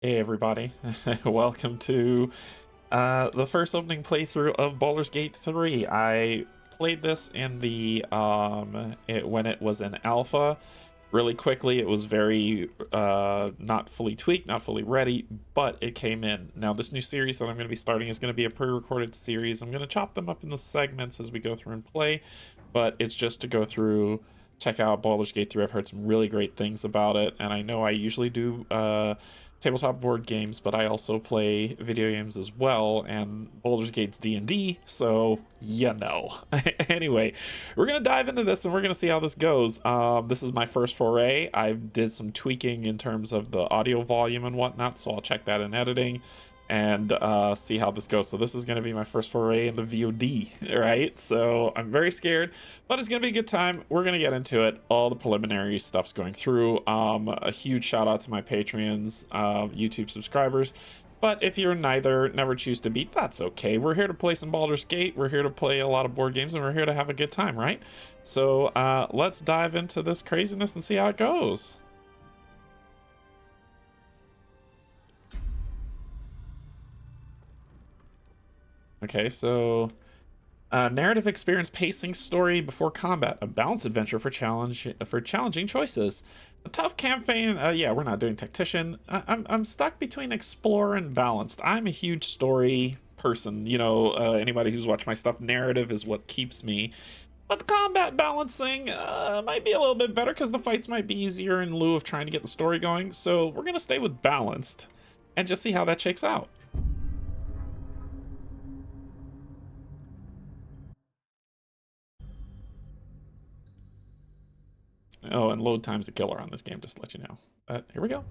Hey everybody, welcome to the first opening playthrough of Baldur's Gate 3. I played this in the when it was in alpha really quickly. It was very not fully tweaked, not fully ready, but it came in. Now this new series that I'm going to be starting is going to be a pre-recorded series. I'm going to chop them up into segments as we go through and play, but it's just to go through, check out Baldur's Gate 3. I've heard some really great things about it, and I know I usually do tabletop board games, but I also play video games as well, and Baldur's Gate's D&D, so you know. Anyway, we're gonna dive into this and we're gonna see how this goes. This is my first foray. I did some tweaking in terms of the audio volume and whatnot, so I'll check that in editing and see how this goes. So this is going to be my first foray into VOD, right? So I'm very scared, but it's going to be a good time. We're going to get into it. All the preliminary stuff's going through. A huge shout out to my Patreons, YouTube subscribers. But if you're neither, never choose to beat, that's okay. We're here to play some Baldur's Gate. We're here to play a lot of board games, and we're here to have a good time, right? So let's dive into this craziness and see how it goes. Okay, so narrative experience, pacing, story before combat, a balanced adventure for challenging choices. A tough campaign. Yeah, we're not doing tactician. I'm stuck between explore and balanced. I'm a huge story person. You know, anybody who's watched my stuff, narrative is what keeps me. But the combat balancing might be a little bit better because the fights might be easier in lieu of trying to get the story going. So we're gonna stay with balanced and just see how that shakes out. Oh, and load time's a killer on this game, just to let you know. Here we go.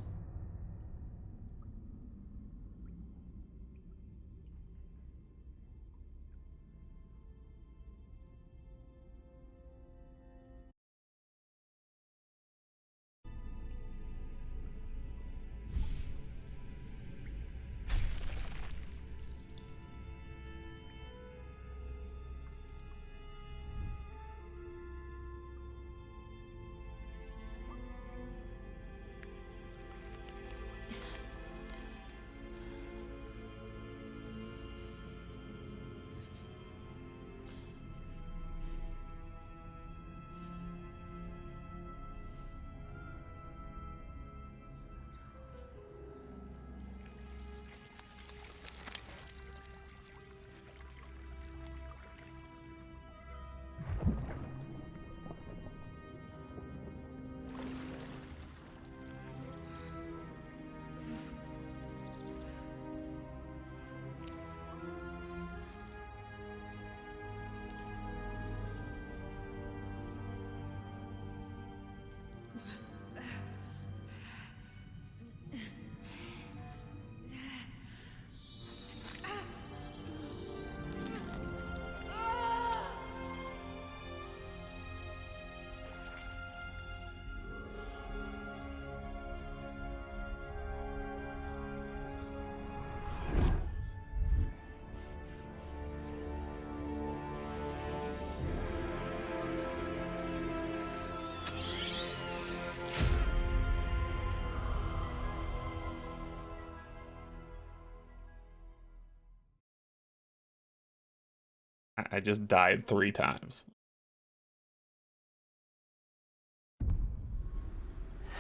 I just died 3 times.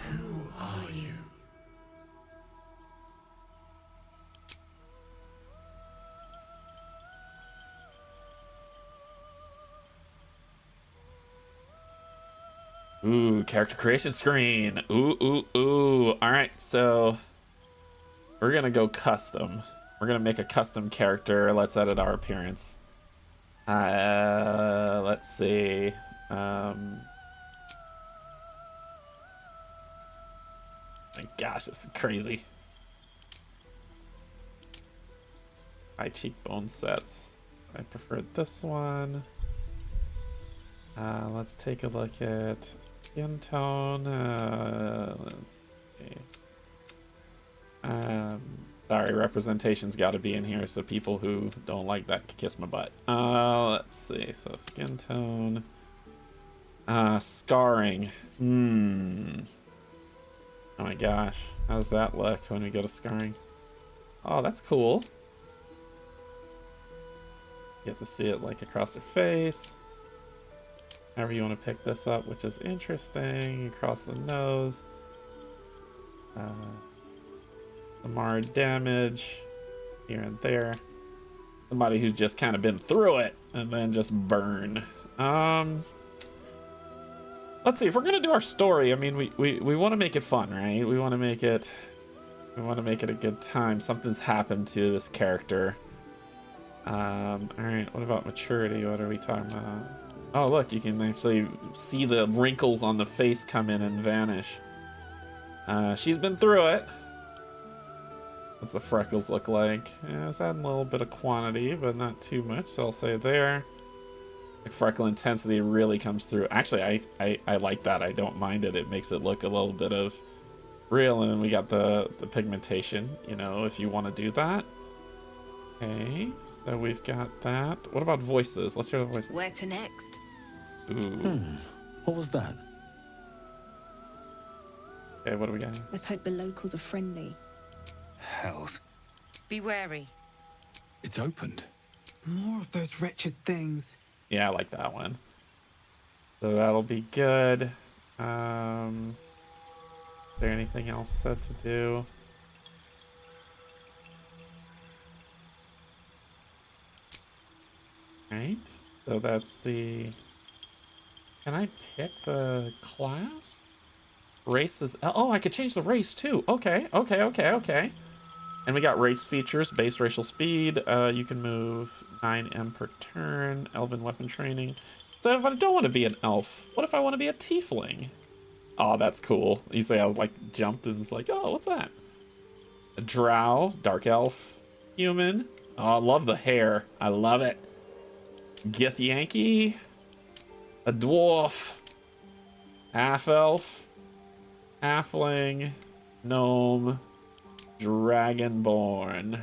Who are you? Ooh, character creation screen. Ooh, ooh, ooh. All right, so we're gonna go custom. We're gonna make a custom character. Let's edit our appearance. Let's see. My gosh, this is crazy. High cheekbone sets. I prefer this one. Let's take a look at skin tone. Let's see. Sorry, representation's got to be in here so people who don't like that can kiss my butt. Let's see. So skin tone. Scarring. Oh my gosh. How does that look when we go to scarring? Oh, that's cool. You get to see it like across their face. However you want to pick this up, which is interesting. Across the nose. The marred damage here and there. Somebody who's just kind of been through it and then just burn. Let's see, if we're gonna do our story, I mean, we want to make it fun, right? We want to make it a good time. Something's happened to this character. All right, what about maturity? What are we talking about? Oh, look, you can actually see the wrinkles on the face come in and vanish. She's been through it. What's the freckles look like? Yeah, it's adding a little bit of quantity, but not too much, so I'll say there. Like freckle intensity really comes through. Actually, I like that. I don't mind it. It makes it look a little bit of real. And then we got the pigmentation, you know, if you want to do that. Okay, so we've got that. What about voices? Let's hear the voices. Where to next? Ooh. What was that? Okay, what do we got here? Let's hope the locals are friendly. Hells. Be wary. It's opened. More of those wretched things. Yeah, I like that one. So that'll be good. Is there anything else said to do? Right. So that's the... Can I pick the class? Race is... Oh, I could change the race too. Okay. And we got race features, base racial speed. You can move 9M per turn, elven weapon training. So if I don't want to be an elf, what if I want to be a tiefling? Oh, that's cool. You say I like jumped and it's like, oh, what's that? A drow, dark elf, human. Oh, I love the hair. I love it. Gith Yankee, a dwarf, half elf, halfling, gnome, dragonborn,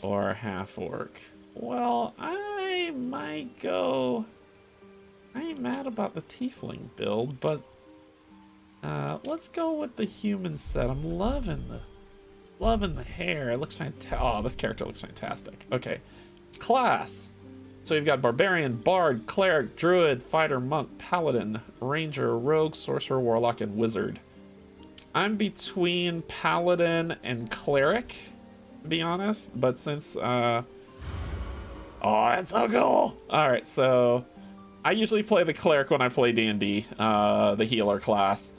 or half orc. Well, I might go. I ain't mad about the tiefling build, but let's go with the human set. I'm loving the hair. It looks fantastic. Oh, this character looks fantastic. Okay, class. So you've got barbarian, bard, cleric, druid, fighter, monk, paladin, ranger, rogue, sorcerer, warlock, and wizard. I'm between paladin and cleric, to be honest, but since oh, that's so cool. All right, so I usually play the cleric when I play D&D, the healer class,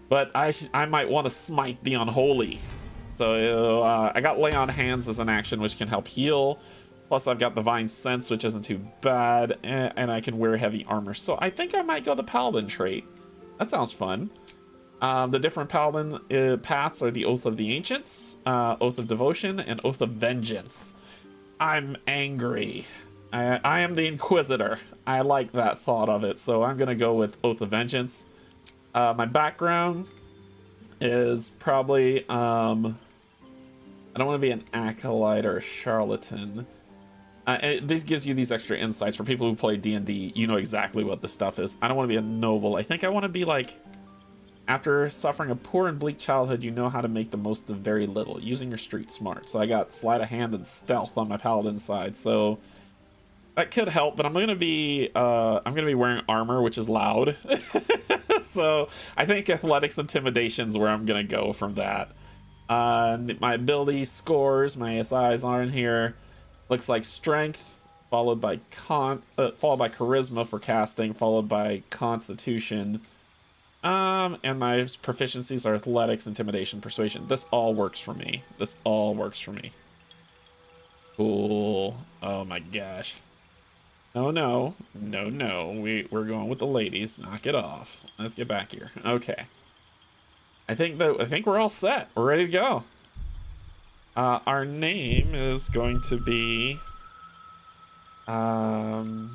but I might want to smite the unholy. So I got lay on hands as an action, which can help heal. Plus I've got divine sense, which isn't too bad, and I can wear heavy armor. So I think I might go the paladin trait. That sounds fun. The different paladin paths are the Oath of the Ancients, Oath of Devotion, and Oath of Vengeance. I'm angry. I am the Inquisitor. I like that thought of it, so I'm gonna go with Oath of Vengeance. My background is probably, I don't want to be an acolyte or a charlatan. This gives you these extra insights for people who play D&D. You know exactly what the stuff is. I don't want to be a noble. I think I want to be like, after suffering a poor and bleak childhood, you know how to make the most of very little, using your street smart. So I got sleight of hand and stealth on my paladin side. So that could help, but I'm gonna be wearing armor, which is loud. So I think athletics intimidation is where I'm gonna go from that. My ability scores, my SIs are in here. Looks like strength, followed by charisma for casting, followed by constitution. And my proficiencies are athletics, intimidation, persuasion. This all works for me. Cool. Oh my gosh. No. We're going with the ladies. Knock it off. Let's get back here. Okay. I think we're all set. We're ready to go. Our name is going to be Kajana.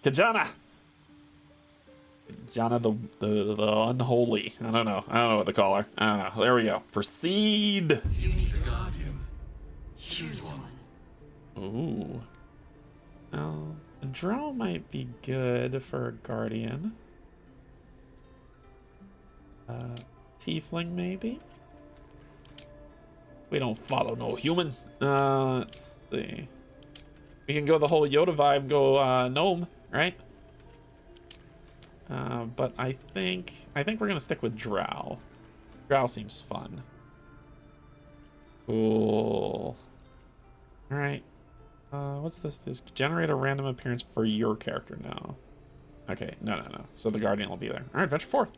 Kajana the unholy. I don't know what to call her. I don't know. There we go. Proceed. You need a guardian. Choose one. Ooh. Oh, Drow might be good for a guardian. Tiefling maybe. We don't follow no human. Let's see. We can go the whole Yoda vibe, go gnome, right? But I think we're gonna stick with Drow. Drow seems fun. Cool. All right. What's this? This generate a random appearance for your character now. Okay, no. So the Guardian will be there. All right, Adventure 4.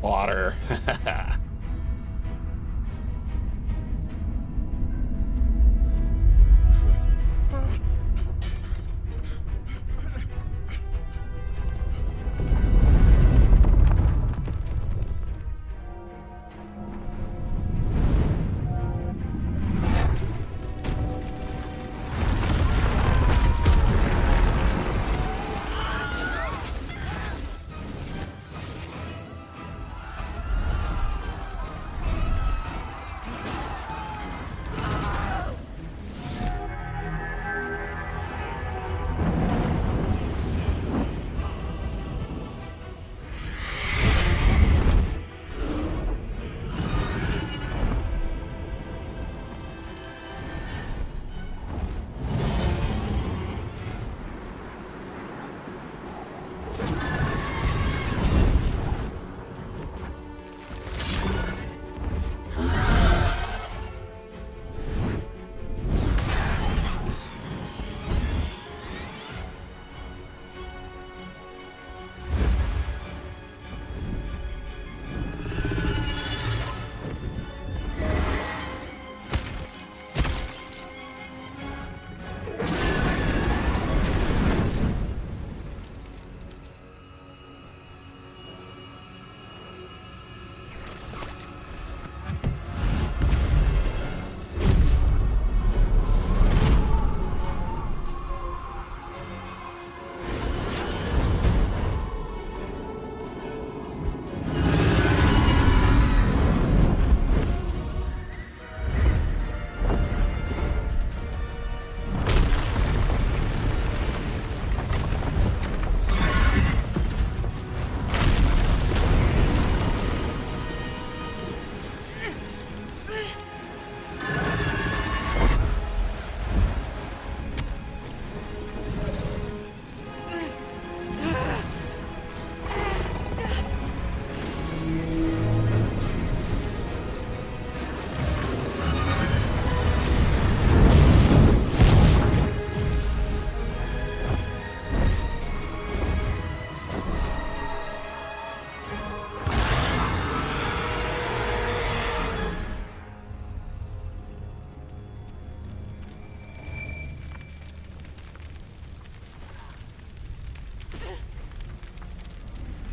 Water.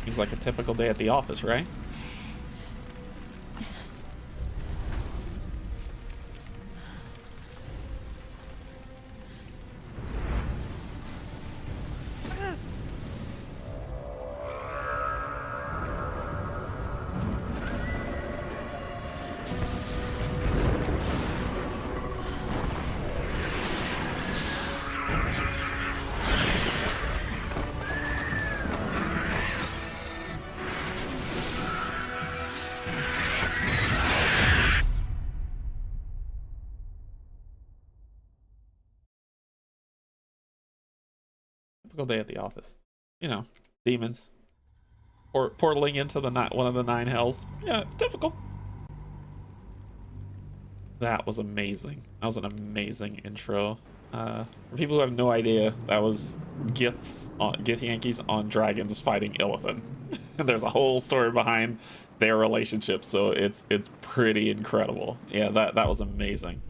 Seems like a typical day at the office, right? Typical day at the office. You know, demons. Or portaling into the one of the 9 hells. Yeah, typical. That was amazing. That was an amazing intro. For people who have no idea, that was Gith Yankees on dragons fighting Illithin. And there's a whole story behind their relationship, so it's pretty incredible. Yeah, that was amazing.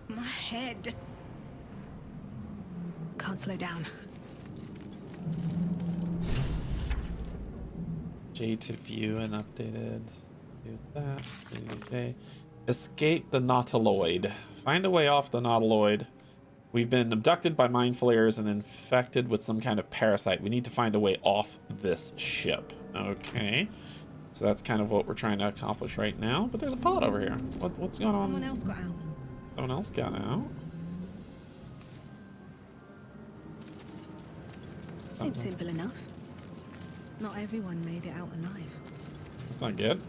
My head. Can't slow down. J to view and updated. Do that. Okay. Escape the Nautiloid. Find a way off the Nautiloid. We've been abducted by mind flayers and infected with some kind of parasite. We need to find a way off this ship. Okay. So that's kind of what we're trying to accomplish right now. But there's a pod over here. What's going on? Someone else got out. Someone else got out. Seems simple enough. Not everyone made it out alive. That's not good.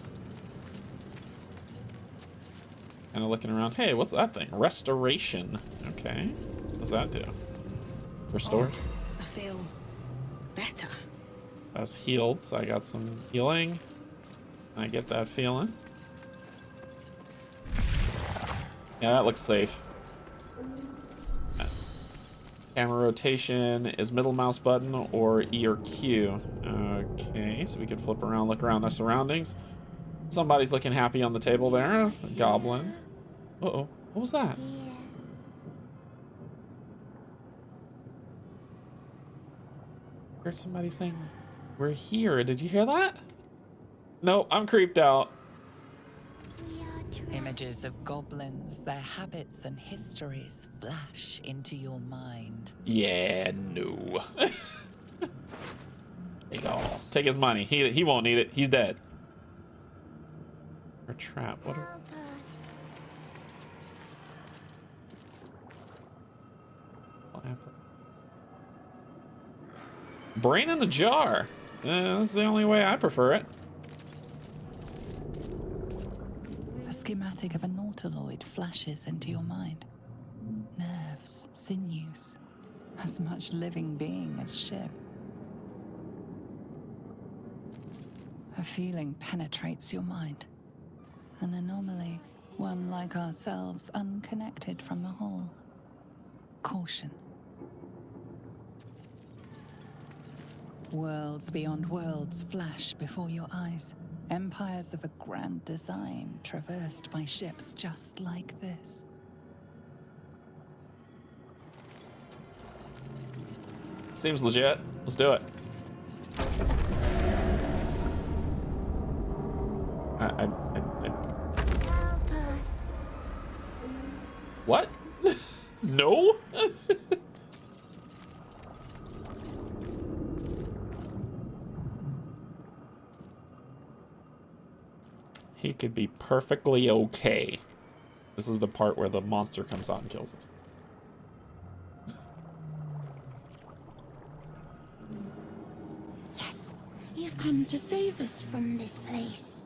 Kind of looking around. Hey, what's that thing? Restoration. Okay. What's that do? Restore? Odd. I feel better. I was healed, so I got some healing. I get that feeling. Yeah, that looks safe. Camera rotation is middle mouse button or E or Q. Okay, so we can flip around, look around our surroundings. Somebody's looking happy on the table there. A goblin. Uh-oh. What was that? Heard somebody saying, "We're here." Did you hear that? No, I'm creeped out. Images of goblins, their habits and histories flash into your mind. Yeah, no. Take all. Take his money. He won't need it. He's dead. Or trap. What? Brain in a jar. That's the only way I prefer it. A schematic of a nautiloid flashes into your mind. Nerves, sinews, as much living being as ship. A feeling penetrates your mind. An anomaly, one like ourselves, unconnected from the whole. Caution. Worlds beyond worlds flash before your eyes. Empires of a grand design traversed by ships just like this. Seems legit. Let's do it. Help us. What? No? He could be perfectly okay. This is the part where the monster comes out and kills us. Yes, you've come to save us from this place.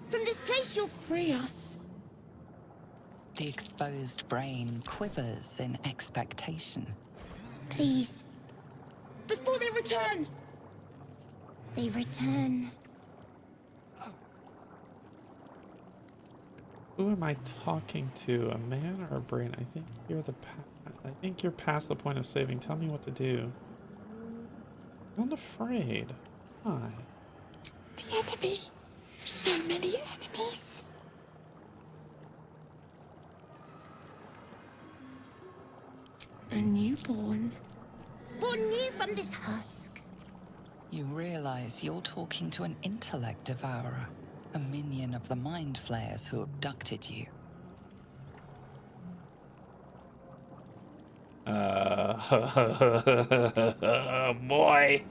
From this place, you'll free us. The exposed brain quivers in expectation. Please. Before they return. They return. Who am I talking to? A man or a brain? I think you're past the point of saving. Tell me what to do. I'm not afraid. Why? The enemy. So many enemies. A newborn. Born new from this husk. You realize you're talking to an intellect devourer, a minion of the mind flayers who abducted you. Boy.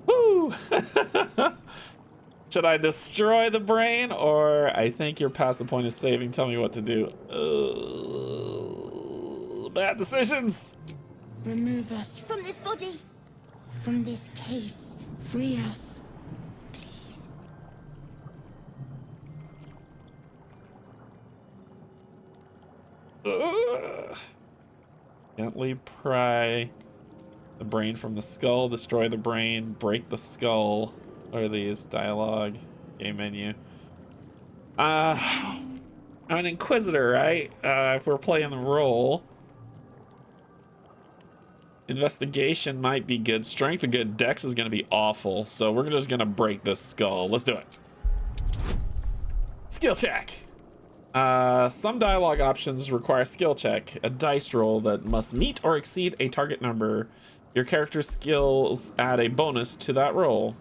Woo! Should I destroy the brain, or I think you're past the point of saving? Tell me what to do. Bad decisions. Remove us from this body, from this case. Free us, please. Gently pry the brain from the skull, destroy the brain, break the skull. What are these? Dialogue, game menu. I'm an inquisitor, right? If we're playing the role. Investigation might be good. Strength and good. Dex is going to be awful. So we're just going to break this skull. Let's do it. Skill check. Some dialogue options require skill check. A dice roll that must meet or exceed a target number. Your character's skills add a bonus to that roll.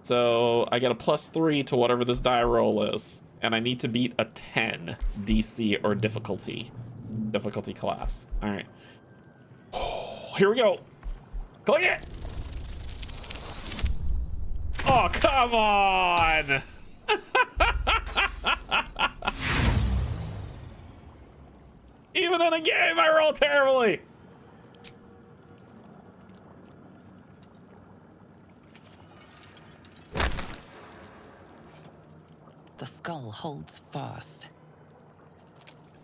So I get a +3 to whatever this die roll is. And I need to beat a 10 DC or difficulty class. All right. Here we go. Click it. Oh, come on. Even in a game, I roll terribly. The skull holds fast.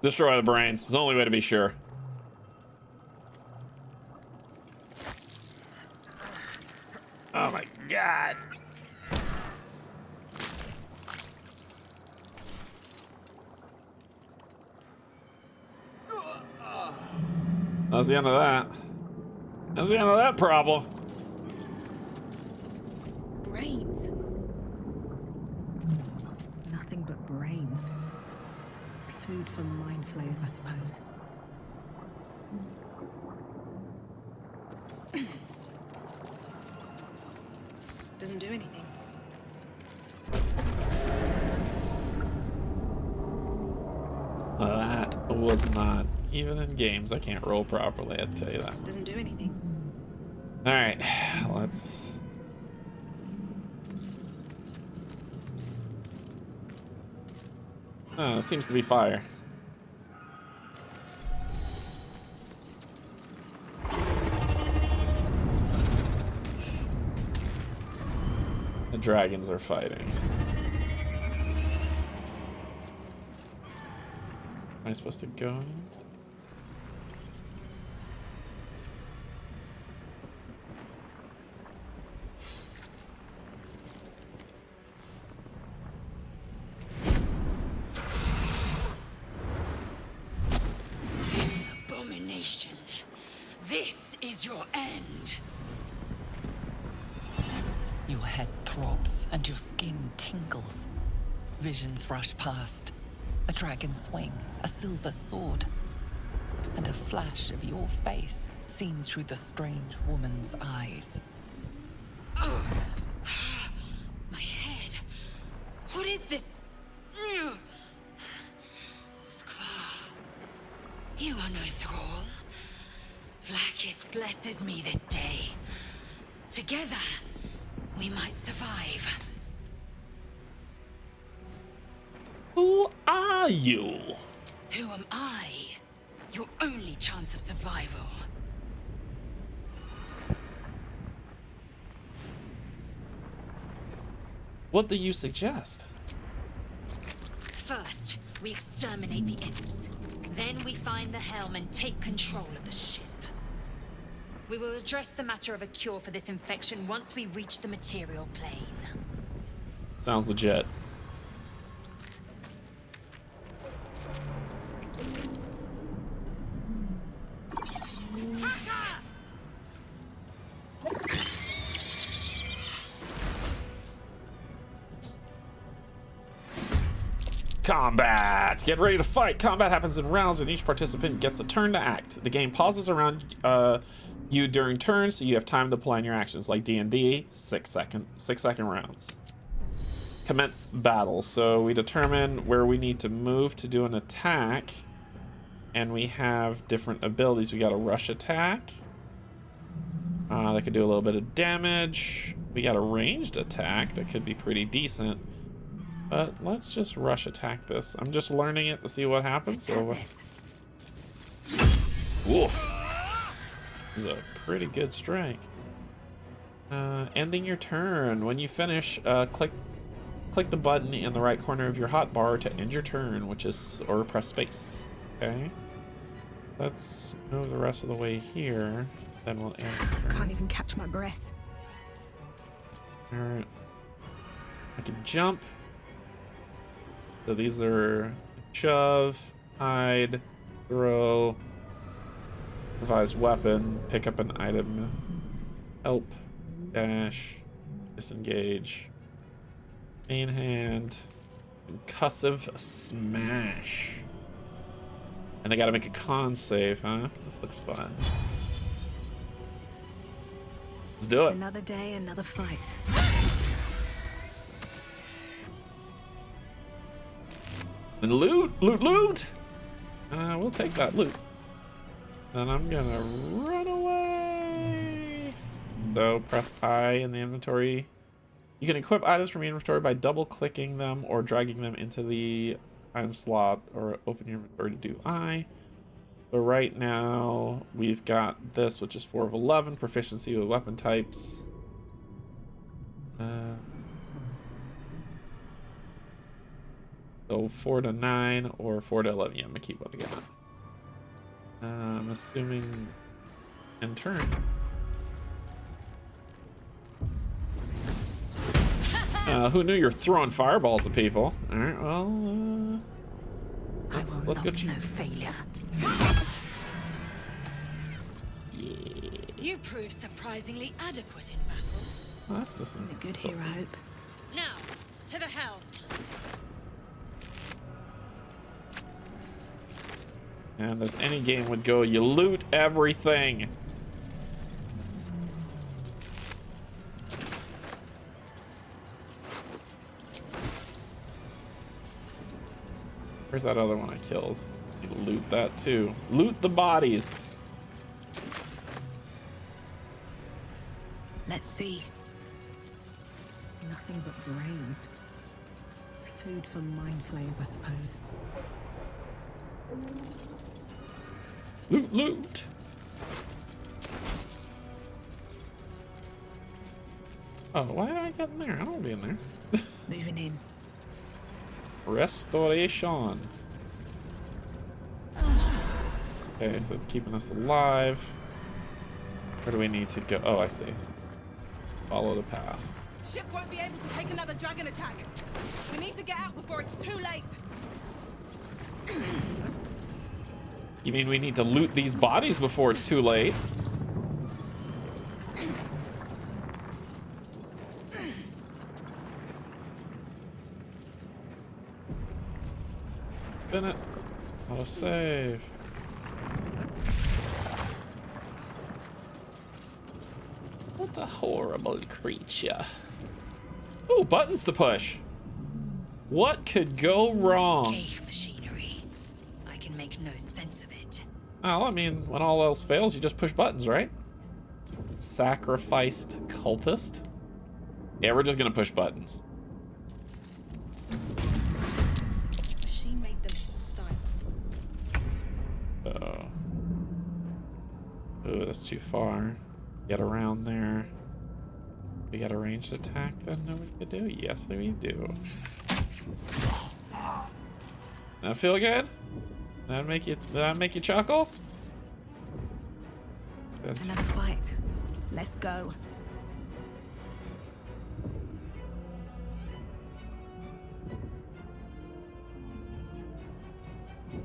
Destroy the brain. It's the only way to be sure. Oh my god. That's the end of that. That's the end of that problem. Brains. Nothing but brains. Food for mind flayers, I suppose. Doesn't do anything. That was not even in games. I can't roll properly, I'd tell you that. Doesn't do anything. All right, let's. Oh, it seems to be fire. The dragons are fighting. Am I supposed to go? Abomination. This is your end. Your head throbs and your skin tingles. Visions rush past. A dragon's wing, a silver sword, and a flash of your face seen through the strange woman's eyes. Oh. My head. What is this? Skvar. You are no thrall. Vlaakith blesses me this day. Together, we might survive. Who are you? Who am I? Your only chance of survival. What do you suggest? First, we exterminate the imps. Then we find the helm and take control of the ship. We will address the matter of a cure for this infection once we reach the material plane. Sounds legit. Combat! Get ready to fight! Combat happens in rounds and each participant gets a turn to act. The game pauses around you during turns, so you have time to plan your actions. Like D&D, 6 second rounds. Commence battle. So we determine where we need to move to do an attack. And we have different abilities. We got a rush attack. That could do a little bit of damage. We got a ranged attack that could be pretty decent. But let's just rush attack this. I'm just learning it to see what happens. So, woof. This is a pretty good strike. Ending your turn. When you finish, click the button in the right corner of your hotbar to end your turn, or press space. Okay. Let's move the rest of the way here. Then we'll end the turn. Can't even catch my breath. Alright. I can jump. So these are shove, hide, throw, improvise weapon, pick up an item, help, dash, disengage, main hand, concussive smash. And I gotta make a con save, huh? This looks fun. Let's do it. Another day, another fight. And loot! Loot! Loot! We'll take that loot. Then I'm gonna run away. So press I in the inventory. You can equip items from your inventory by double-clicking them or dragging them into the item slot, or open your inventory to do I. So right now we've got this, which is 4 of 11, proficiency with weapon types. So 4 to 9 or 4 to 11. Yeah, I'm gonna keep what I got. I'm assuming end turn. Who knew you're throwing fireballs at people? All right, well, let's go. No failure. You proved surprisingly adequate in battle. Well, that's just A good hero, hope. Now, to the helm. And as any game would go, you loot everything. Where's that other one I killed? You loot that too. Loot the bodies. Let's see. Nothing but brains. Food for mind flayers, I suppose. Loot, loot. Oh, why did I get in there? I don't want to be in there. Moving in. Restoration. Okay, so it's keeping us alive. Where do we need to go? Oh, I see. Follow the path. Ship won't be able to take another dragon attack. We need to get out before it's too late. You mean we need to loot these bodies before it's too late? Spin it. Auto save. What a horrible creature. Ooh, buttons to push. What could go wrong? Cave machinery. I can make no sense of it. Well, I mean, when all else fails, you just push buttons, right? Sacrificed cultist? Yeah, we're just gonna push buttons. Machine made them style. Oh. Ooh, that's too far. Get around there. We got a ranged attack that nobody could do? Yes, we do. That feel good? That make you chuckle? Good. Another fight. Let's go.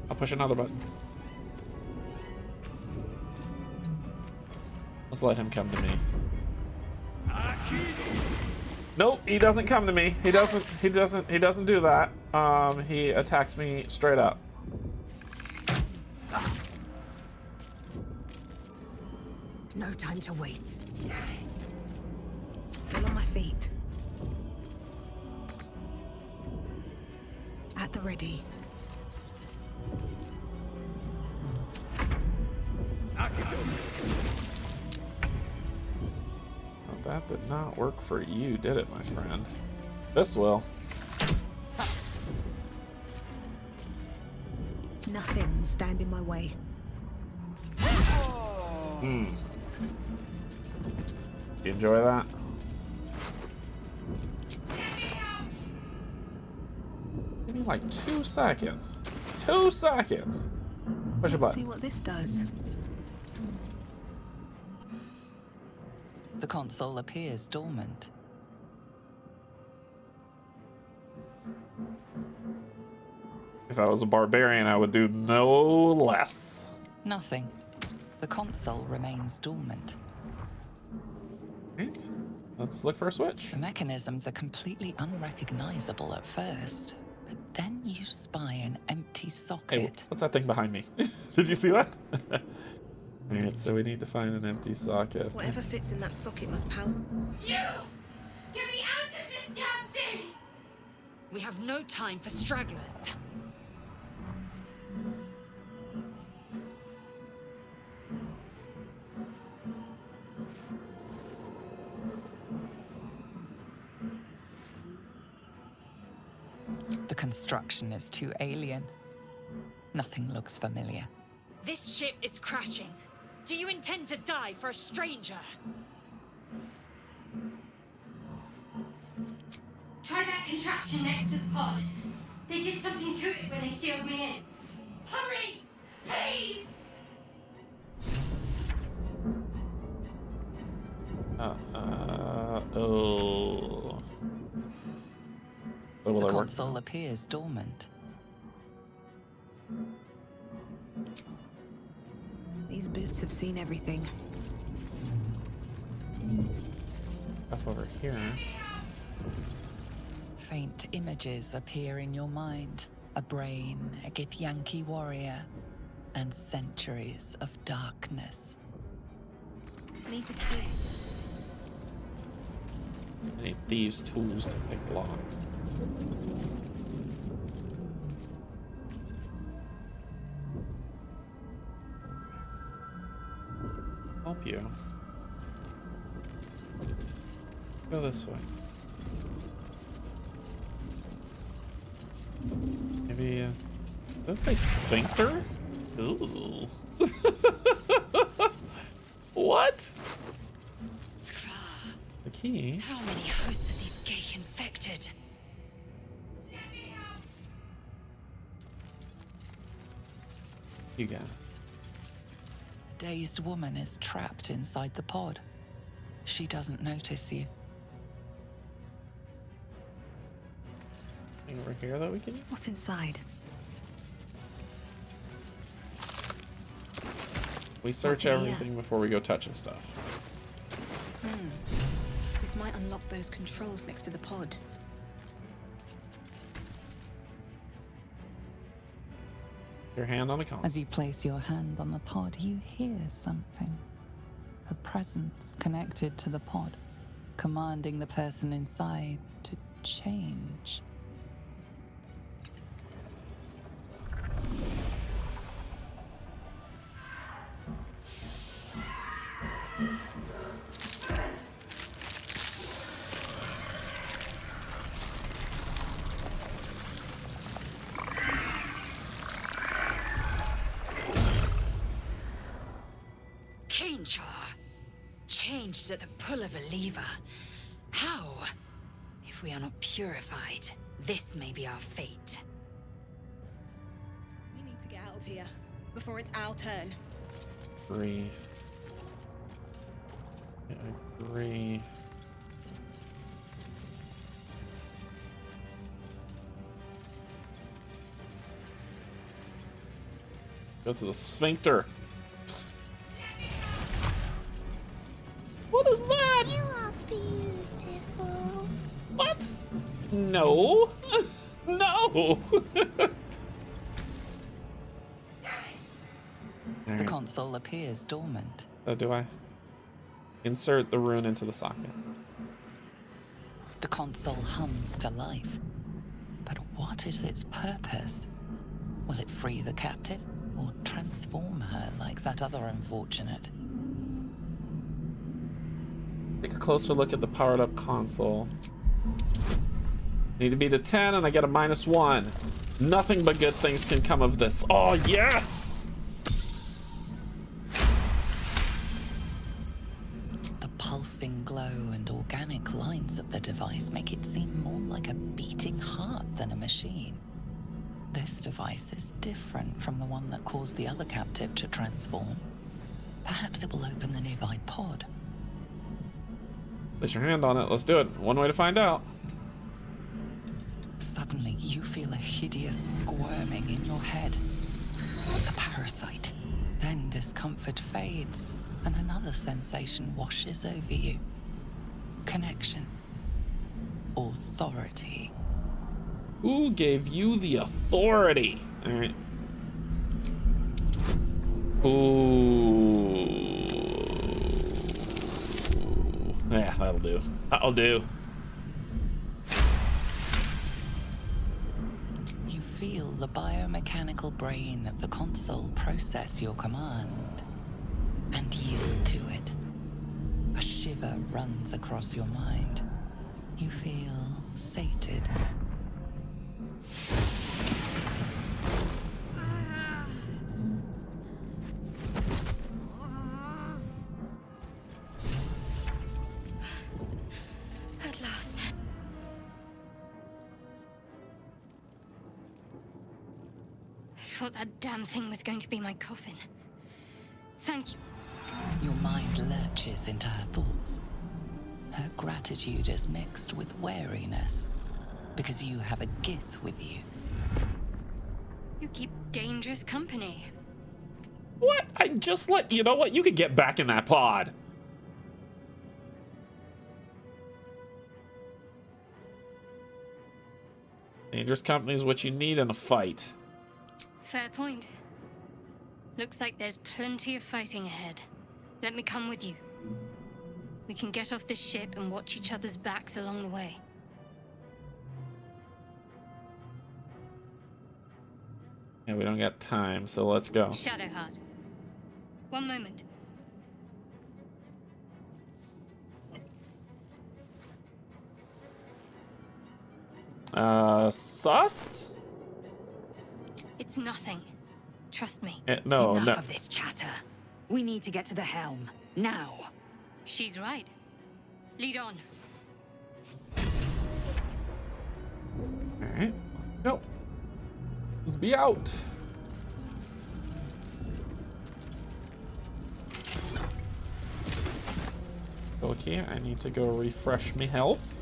I'll push another button. Let's let him come to me. Nope, he doesn't come to me. He doesn't do that. He attacks me straight up. No time to waste. Still on my feet. At the ready. Well, that did not work for you, did it, my friend? This will. Nothing will stand in my way. You enjoy that? Give me like 2 seconds. 2 seconds. Push a Let's see button. what this does. The console appears dormant. If I was a barbarian, I would do no less. Nothing. The console remains dormant. Right. Let's look for a switch. The mechanisms are completely unrecognizable at first, but then you spy an empty Hey, socket. what's that thing behind me? Did you see that? Alright, so we need to find an empty socket. Whatever fits in that socket must power. You! Get me out of this damn thing! We have no time for stragglers. The construction is too alien. Nothing looks familiar. This ship is crashing. Do you intend to die for a stranger? Try that contraption next to the pod. They did something to it when they sealed me in. Hurry! Please! Oh. Oh, will The that work? console appears dormant. These boots have seen everything. Stuff over here. Faint images appear in your mind. A brain, a Githyanki warrior, and centuries of darkness. Need to keep. I need thieves' tools to pick locks. Help you. Go this way. Maybe, let's say sphincter? Ooh. What? Skra, The key? how many hosts of these gay infected? You got it. A dazed woman is trapped inside the pod. She doesn't notice you. Anything over here that we can use? What's inside? We search What's in here? everything before we go touching stuff. This might unlock those controls next to the pod. Your hand on the console. As you place your hand on the pod, you hear something. A presence connected to the pod, commanding the person inside to change. Canje, changed at the pull of a lever. How? If we are not purified, this may be our fate. We need to get out of here before it's our turn. Agree. I agree. Go to the sphincter. What is that? You are beautiful. What? No. No. The console appears dormant. Oh, do I? Insert the rune into the socket. The console hums to life. But what is its purpose? Will it free the captive or transform her like that other unfortunate? Take a closer look at the powered up console. Need to beat a 10 and I get a -1. Nothing but good things can come of this. Oh, yes! machine. This device is different from the one that caused the other captive to transform. Perhaps it will open the nearby pod. Place your hand on it. Let's do it. One way to find out. Suddenly, you feel a hideous squirming in your head. A parasite. Then discomfort fades, and another sensation washes over you. Connection. Authority. Who gave you the authority? All right. Ooh. Yeah, that'll do. That'll do. You feel the biomechanical brain of the console process your command and yield to it. A shiver runs across your mind. You feel sated. At last. I thought that damn thing was going to be my coffin. Thank you. Your mind lurches into her thoughts. Her gratitude is mixed with wariness, because you have a Gith with you. You keep dangerous company. What? I just let you know what? You could get back in that pod. Dangerous company is what you need in a fight. Fair point. Looks like there's plenty of fighting ahead. Let me come with you. We can get off this ship and watch each other's backs along the way. Yeah, we don't got time, so let's go. Shadowheart. One moment. Sus? It's nothing. Trust me. No, Enough no. of this chatter. We need to get to the helm. Now. She's right. Lead on. Alright. Go. Let's be out. Okay, I need to go refresh me health.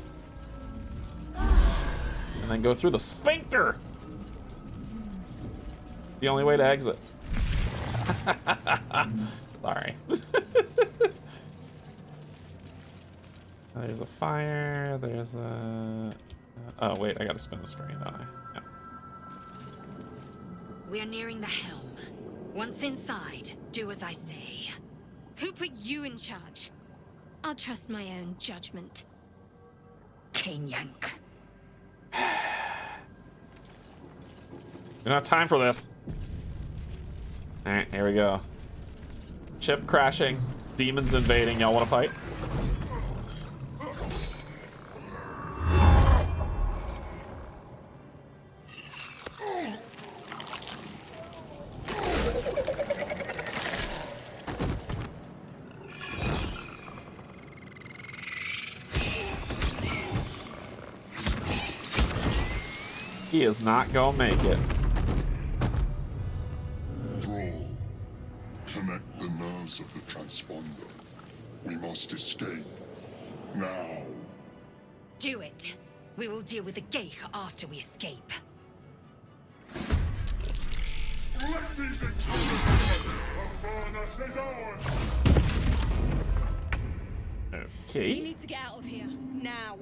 And then go through the sphincter. The only way to exit. Sorry. There's a fire, there's a... oh, wait, I gotta spin the screen, don't I? Yeah. We are nearing the helm. Once inside, do as I say. Who put you in charge? I'll trust my own judgment. Yank. We don't have time for this. Alright, here we go. Ship crashing, demons invading. Y'all wanna fight? He is not gonna make it. Thrall, connect the nerves of the transponder. We must escape. Now. Do it. We will deal with the Geich after we escape. Okay. We need to get out of here now.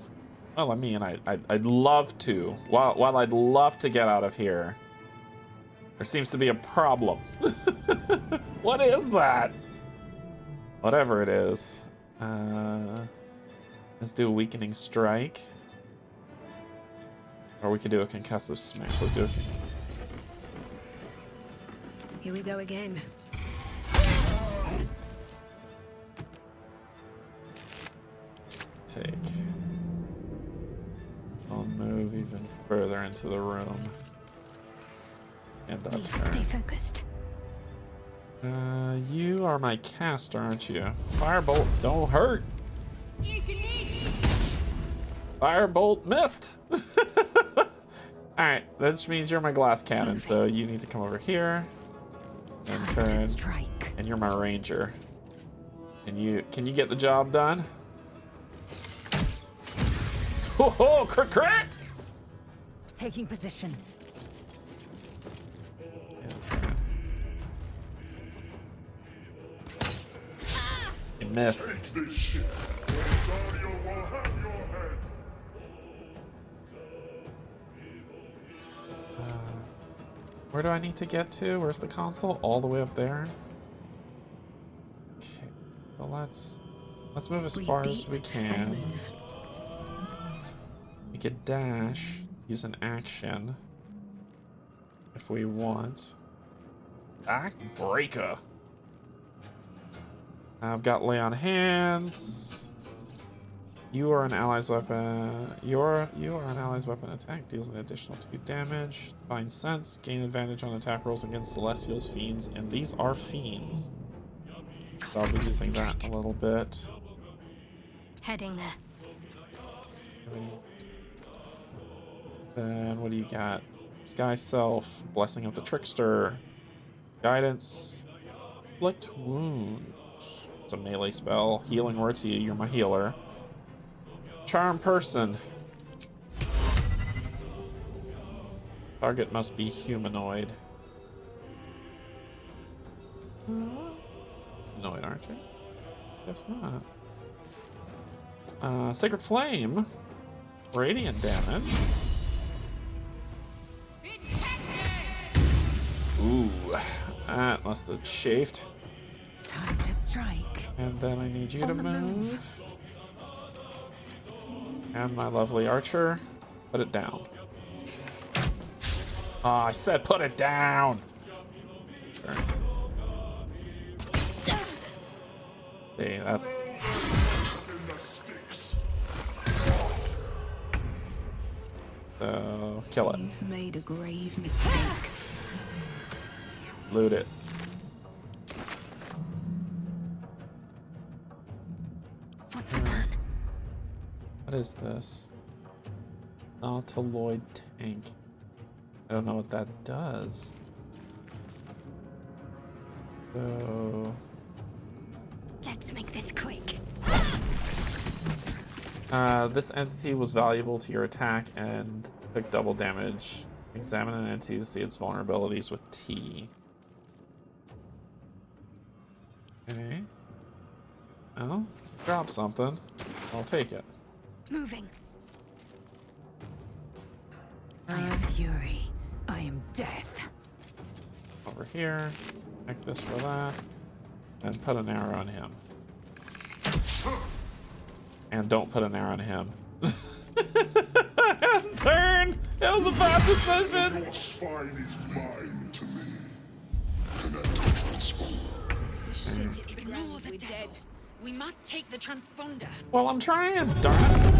Well, I mean, I'd love to. While I'd love to get out of here, there seems to be a problem. What is that? Whatever it is. Let's do a weakening strike. Or we could do a concussive smash. Let's do it. Here we go again. Take. I'll move even further into the room. And I'll Stay turn. focused. You are my caster, aren't you? Firebolt, don't hurt. Firebolt missed. Alright, that just means you're my glass cannon, so you need to come over here and turn. And you're my ranger. And can you get the job done? Oh, crit crit! Taking position. You missed. Where do I need to get to? Where's the console? All the way up there? Okay, well let's move as far as we can. We could dash, use an action if we want. Backbreaker. I've got lay on hands. You are an ally's weapon. You are an ally's weapon. Attack deals an additional 2 damage. Find sense. Gain advantage on attack rolls against celestials, fiends, and these are fiends. So I'll be using that a little bit. Heading there. Then what do you got? Sky Self, Blessing of the Trickster, Guidance, Inflict Wounds. It's a melee spell. Healing word to you. You're my healer. Charm Person. Target must be humanoid. Humanoid, aren't you? Guess not. Sacred Flame. Radiant damage. Ooh, that must have chafed. Time to strike. And then I need you to move. And my lovely archer, put it down. Oh, I said put it down. Sure. See, that's. So kill it. You've made a grave mistake. Loot it. What's the plan? What is this? Nautiloid tank. I don't know what that does. So Let's make this quick. this entity was valuable to your attack and took double damage. Examine an entity to see its vulnerabilities with T. Okay. Oh, drop something. I'll take it. Moving. I am fury. I am death. Over here. Check this for that. And put an arrow on him. And don't put an arrow on him. Turn! It was a bad decision! Your spine is mine to me. Connect the transponder. Ignore the devil. We must take the transponder. Well, I'm trying, darn it.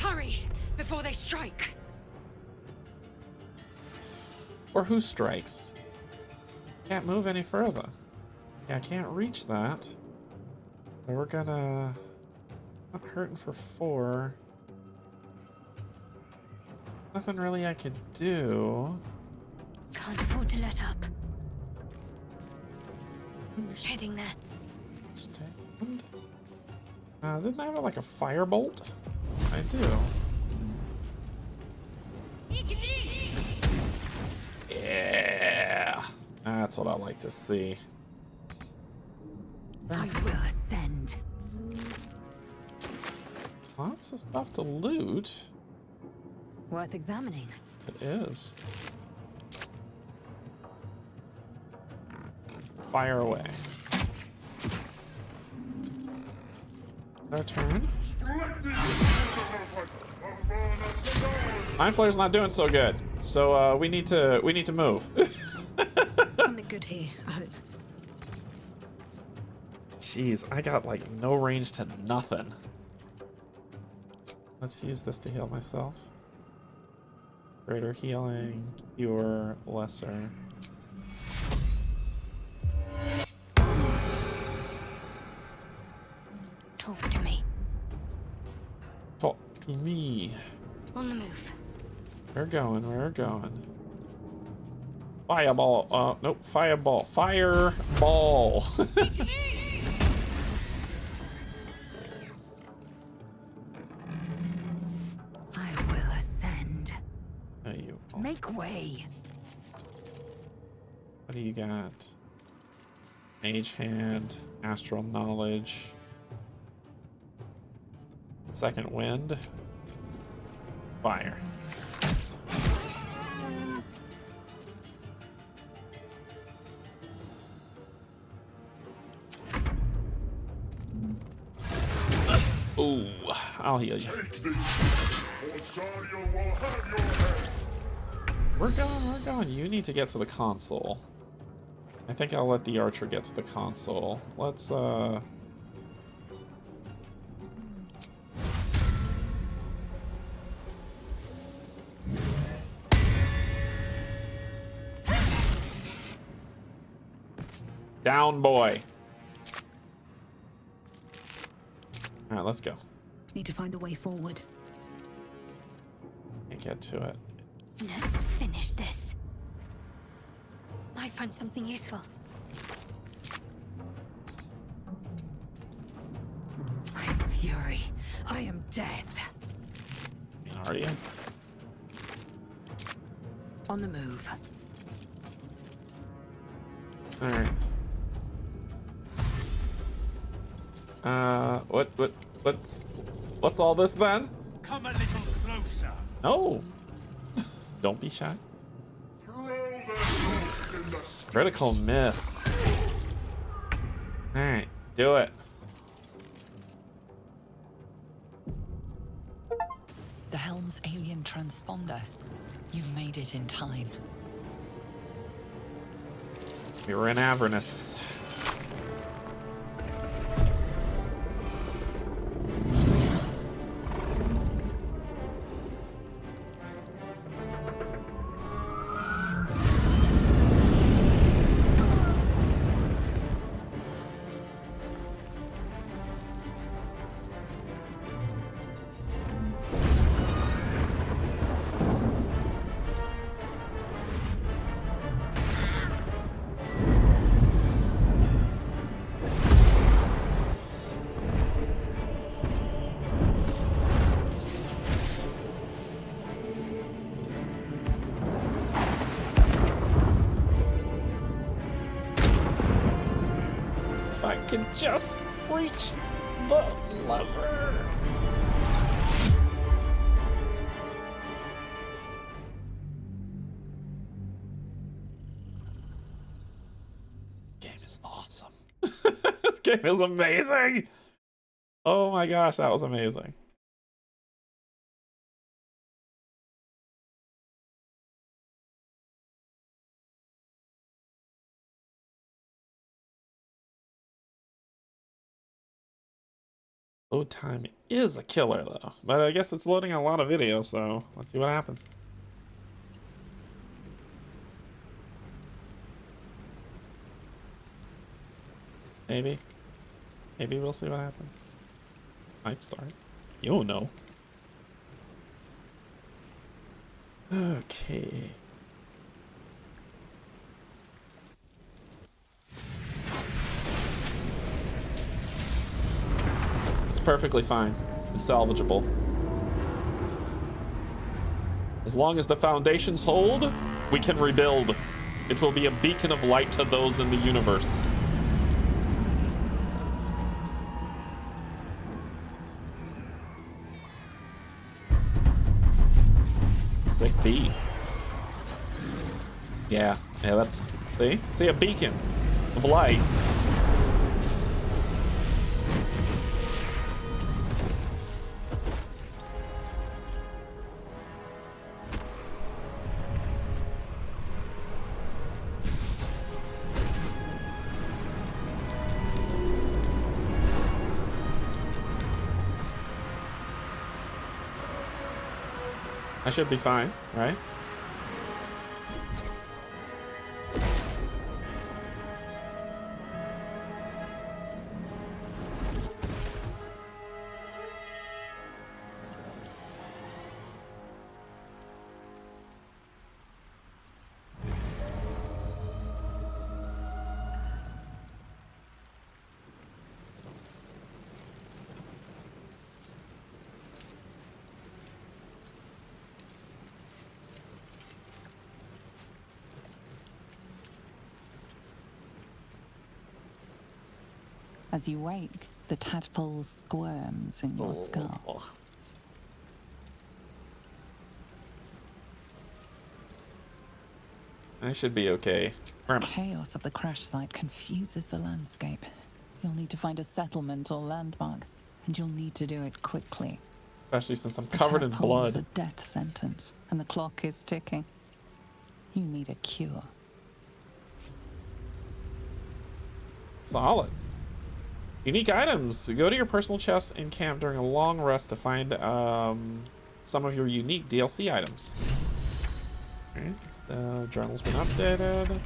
Hurry, before they strike. Or who strikes? Can't move any further. Yeah, I can't reach that. So we're gonna... Not hurting for 4. Nothing really I could do. Can't afford to let up. Heading there. Stand. Didn't I have like a firebolt? I do. Yeah. That's what I like to see. I will ascend. Lots of stuff to loot. Worth examining. It is. Fire away. Our turn. Mind Flayer's not doing so good, so we need to move. Something good here, I hope. Jeez, I got like no range to nothing. Let's use this to heal myself. Greater healing, cure, lesser. Talk to me. Talk to me. On the move. We're going, we're going. Fireball, nope, fireball. Fireball. I will ascend. There you go. Make way. What do you got? Mage Hand, Astral Knowledge, Second Wind, Fire. Ooh, I'll heal you. We're going, we're going. You need to get to the console. I think I'll let the archer get to the console. Let's, down, boy. All right, let's go. Need to find a way forward. Can't get to it. Let's finish this. I found something useful. I am fury. I am death. I mean, are you? On the move. All right. What's all this then? Come a little closer. No. Don't be shy. Critical miss. All right, do it. The helm's alien transponder. You've made it in time. We were in Avernus. If I can just reach the lever. Game is awesome. This game is amazing. Oh my gosh, that was amazing. Load time is a killer though, but I guess it's loading a lot of video, so let's see what happens. Maybe we'll see what happens. Might start. You don't know. Okay. It's perfectly fine. It's salvageable. As long as the foundations hold, we can rebuild. It will be a beacon of light to those in the universe. Sick beat. Yeah, that's, see a beacon of light. I should be fine, right? As you wake, the tadpole squirms in your skull. I should be okay. The chaos of the crash site confuses the landscape. You'll need to find a settlement or landmark, and you'll need to do it quickly. Especially since I'm covered in blood. Is a death sentence, and the clock is ticking. You need a cure. Solid. Unique items. Go to your personal chest in camp during a long rest to find some of your unique DLC items. Alright, so journal's been updated.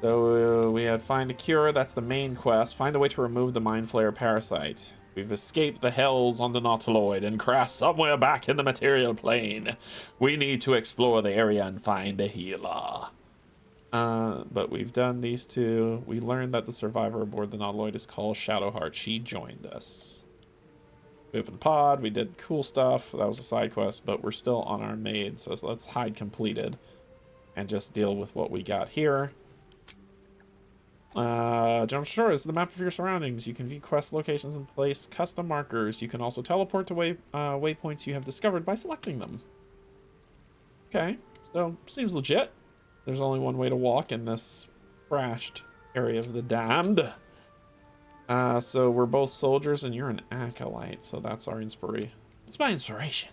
So we had find a cure, that's the main quest. Find a way to remove the Mind Flayer parasite. We've escaped the hells on the Nautiloid and crashed somewhere back in the material plane. We need to explore the area and find a healer. But we've done these two. We learned that the survivor aboard the Nautiloid is called Shadowheart. She joined us. We opened the pod. We did cool stuff. That was a side quest, but we're still on our maid. So let's hide completed and just deal with what we got here. General Store is the map of your surroundings. You can view quest locations and place custom markers. You can also teleport to waypoints you have discovered by selecting them. Okay, so seems legit. There's only one way to walk in this crashed area of the damned. So we're both soldiers and you're an acolyte, so that's our inspiration. It's my inspiration.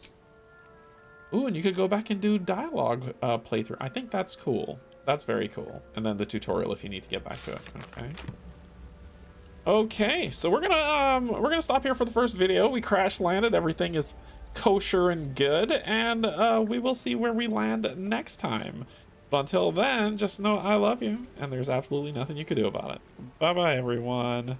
Ooh, and you could go back and do dialogue playthrough. I think that's cool. That's very cool. And then the tutorial if you need to get back to it. Okay. Okay, so we're gonna stop here for the first video. We crash landed. Everything is kosher and good, and we will see where we land next time. But until then, just know I love you, and there's absolutely nothing you can do about it. Bye bye, everyone.